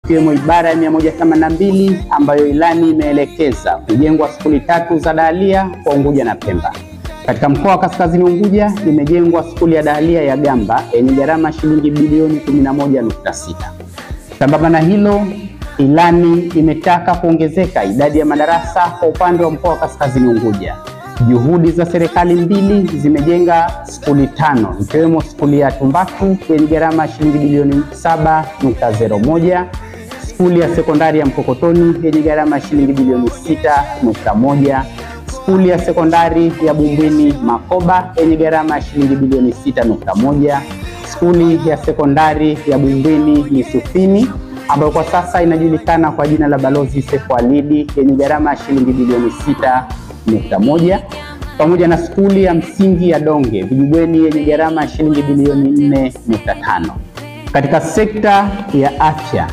ikiwemo ibara ya 182 ambayo ilani imeelekeza kujengwa skuli 3 za dahalia kwa Unguja na Pemba. Katika mkoa wa Kaskazini Unguja imejengwa skuli ya dahalia ya Gamba yenye gharama shilingi bilioni 11.6. Sambamba na hilo, ilani imetaka kuongezeka idadi ya madarasa kwa upande wa mkoa wa Kaskazini Unguja. Juhudi za serikali mbili zimejenga skuli 5 ikiwemo skuli ya Tumbatu yenye gharama shilingi bilioni 7.01, skuli ya sekondari ya Mkokotoni yenye gharama shilingi bilioni 6.1, skuli ya sekondari ya Bumbwini Makoba yenye gharama shilingi bilioni 6.1, skuli ya sekondari ya Bumbwini Misufini ambayo kwa sasa inajulikana kwa jina la Balozi Seif Walidi yenye gharama shilingi bilioni 6.1, pamoja na skuli ya msingi ya Donge Vijibweni yenye gharama shilingi bilioni 4.5. Katika sekta ya afya,